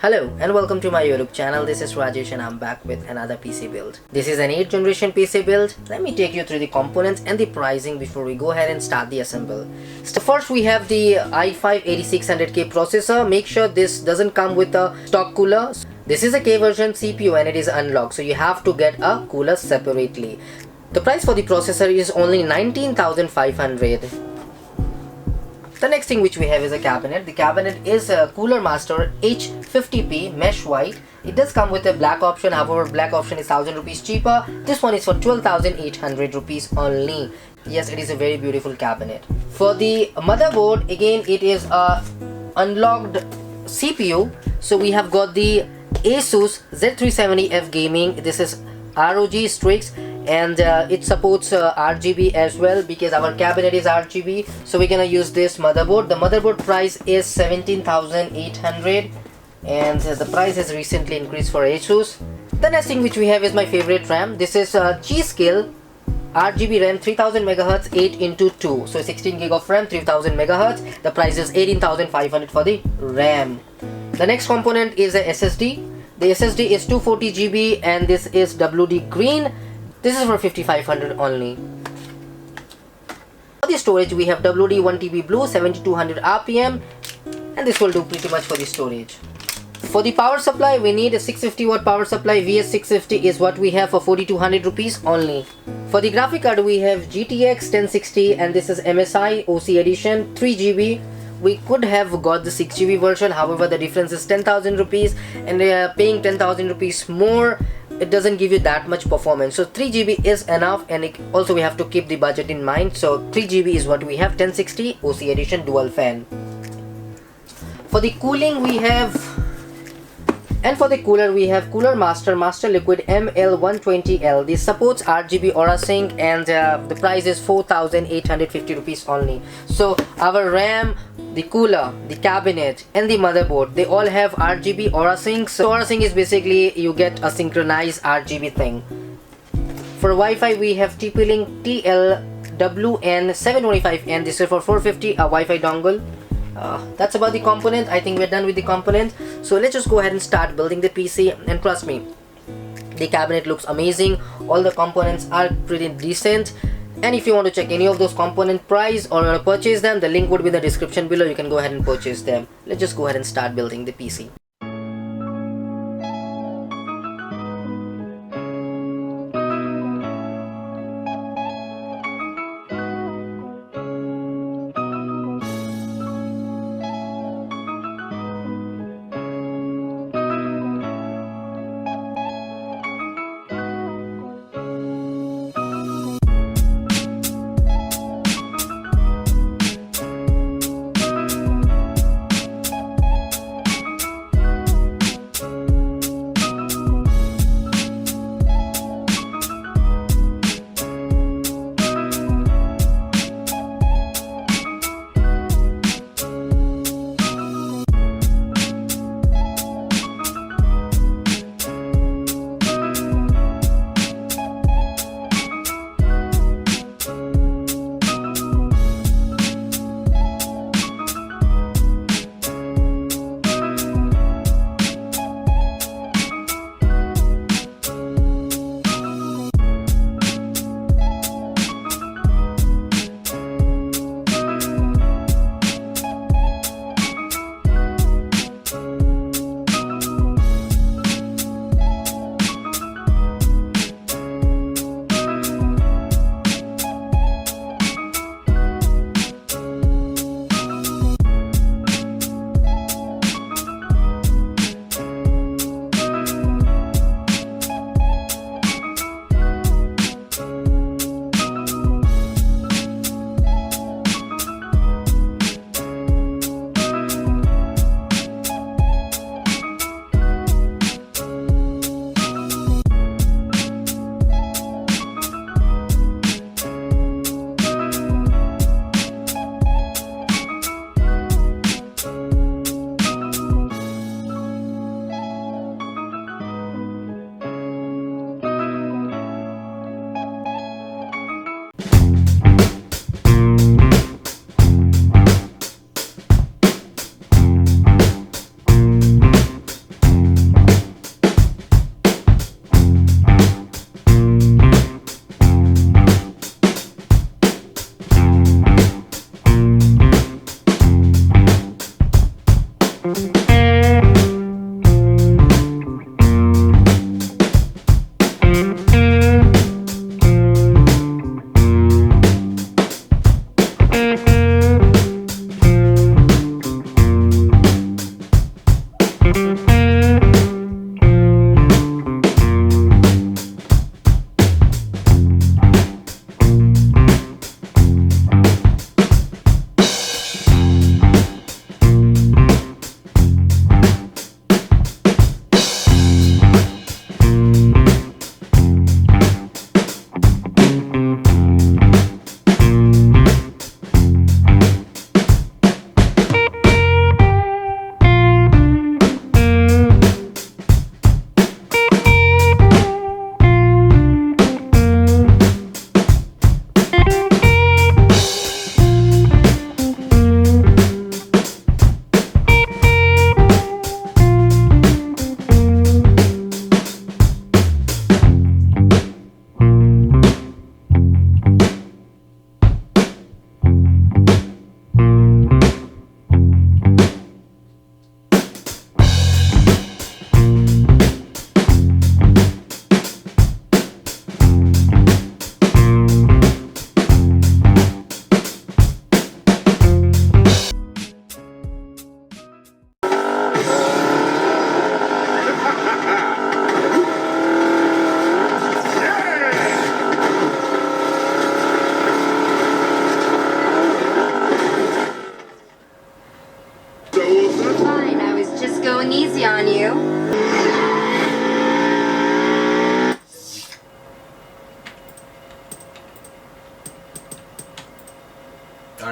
Hello and welcome to my YouTube channel. This is Rajesh and I'm back with another PC build. This is an 8th generation PC build. Let me take you through the components and the pricing before we go ahead and start the assemble. So first we have the i5 8600K processor. Make sure this doesn't come with a stock cooler. This is a K version CPU and it is unlocked, so you have to get a cooler separately. The price for the processor is only 19,500. The next thing which we have is a cabinet. The cabinet is a Cooler Master H500p Mesh white. It does come with a black option, however black option is 1000 rupees cheaper. This one is for 12,800 rupees only. Yes, it is a very beautiful cabinet. For the motherboard, again it is a unlocked CPU. So we have got the Asus Z370F Gaming. This is ROG Strix and it supports RGB as well because our cabinet is RGB, so we're gonna use this motherboard. The motherboard price is 17,800 and the price has recently increased for Asus. The next thing which we have is my favorite RAM. This is Gskill RGB RAM 3000 MHz 8x2, so 16 gig of RAM, 3000 MHz. The price is 18,500 for the RAM. The next component is a SSD. The SSD is 240 GB and this is WD green. This is for 5,500 only. For the storage we have WD 1TB blue 7200 RPM and this will do pretty much for the storage. For the power supply we need a 650 watt power supply. VS650 is what we have for 4,200 rupees only. For the graphic card we have GTX 1060 and this is MSI OC edition 3 GB. We could have got the 6 GB version, however the difference is 10,000 rupees and paying 10,000 rupees more, it doesn't give you that much performance. So 3 GB is enough, and also we have to keep the budget in mind. So 3 GB is what we have, 1060 OC edition dual fan. For the cooling we have, and for the cooler we have Cooler Master masterliquid ML120L. This supports RGB Aura Sync and the price is 4,850 rupees only. So our RAM, the cooler, the cabinet and the motherboard, they all have RGB Aura Sync. So Aura Sync is basically you get a synchronized RGB thing. For Wi-Fi we have TP-Link TLWN725 and this is for 450, a Wi-Fi dongle. That's about the component. I think we're done with the component, so let's just go ahead and start building the PC. And trust me, the cabinet looks amazing, all the components are pretty decent, and if you want to check any of those component price or want to purchase them, the link would be in the description below. You can go ahead and purchase them. Let's just go ahead and start building the PC.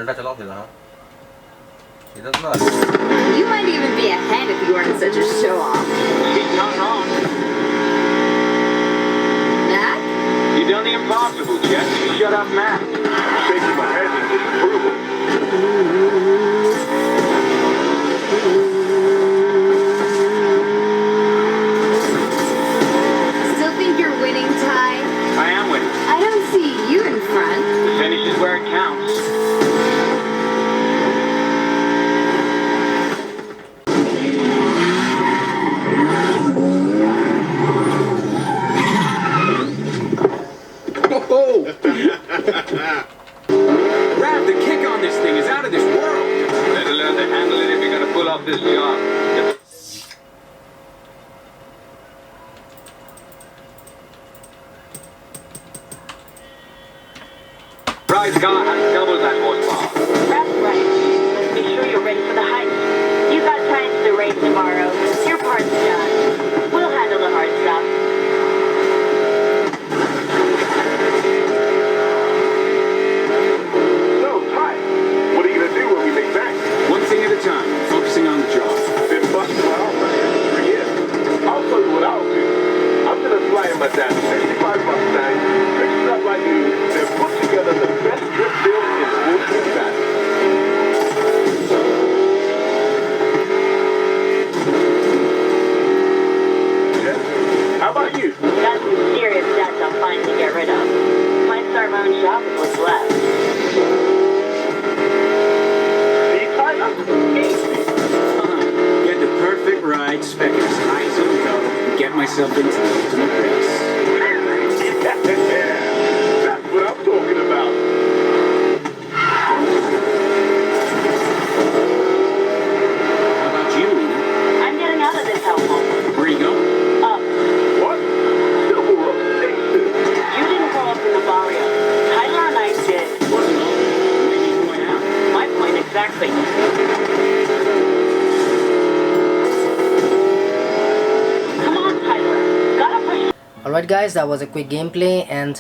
Ultra चलाओ फिर हाँ इधर ना You might even be ahead if you weren't such a show-off. He's not wrong. Mac? You done the impossible, Jet. Shut up, Matt. Shaking my head in disapproval. Still think you're winning, Ty? I am winning. I don't see you in front. The finish is where it counts. Rav, the kick on this thing is out of this world. Better learn to handle it if you're gonna pull off this job. Bride's car has double that horsepower. That's right. Let's be sure you're ready for the heist. You got time to the race tomorrow. Your part's done. We'll handle the hard stuff. So, Ty, what are you gonna do when we make bank? One thing at a time, focusing on the job. Been busting my arm right here for 3 years. I'll tell you what I'll do. I'm gonna fly in my dad's 65 Mustang, fix it up like you, then put together the best trip build in Wolfgang Valley. Yeah. How about you? Got some serious debts I'm fine to get rid of. Might start my own shop with what's left. See, Tyler? Get the perfect ride, spec it as high as it'll go, and get myself into the ultimate race. Yeah, that's what I'm talking about. How about you, Lena? I'm getting out of this hellhole. Where are you going? Up. What? Silver Rock Station. You didn't grow up in the barrio. Tyler and I did. Wasn't all. Where'd you point out? My point exactly. Come on, Tyler. Gotta push. Alright guys, that was a quick gameplay and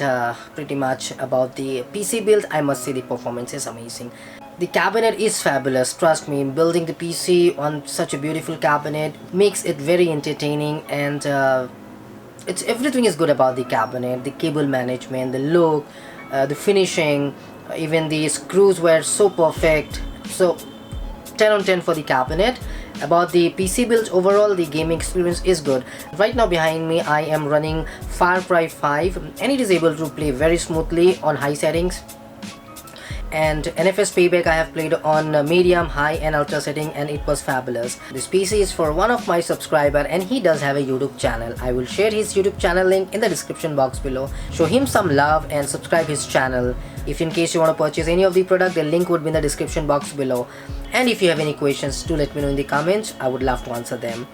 pretty much about the PC build. I must say the performance is amazing. The cabinet is fabulous, trust me. Building the PC on such a beautiful cabinet makes it very entertaining, and everything is good about the cabinet. The cable management, the look, the finishing, even the screws were so perfect. So 10 on 10 for the cabinet. About the PC build, overall the gaming experience is good. Right now behind me I am running Far Cry 5 and it is able to play very smoothly on high settings. And NFS Payback I have played on medium, high and ultra setting, and it was fabulous. This PC is for one of my subscriber and he does have a YouTube channel. I will share his YouTube channel link in the description box below. Show him some love and subscribe his channel. If in case you want to purchase any of the product, the link would be in the description box below. And if you have any questions, do let me know in the comments. I would love to answer them.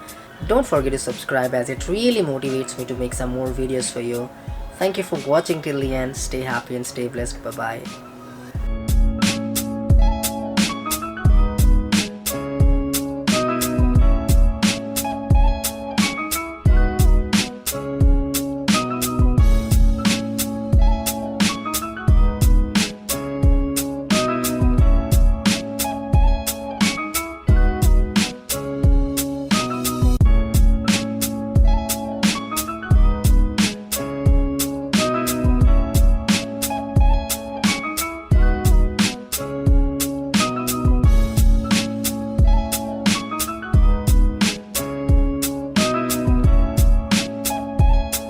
Don't forget to subscribe as it really motivates me to make some more videos for you. Thank you for watching till the end. Stay happy and stay blessed. Bye bye.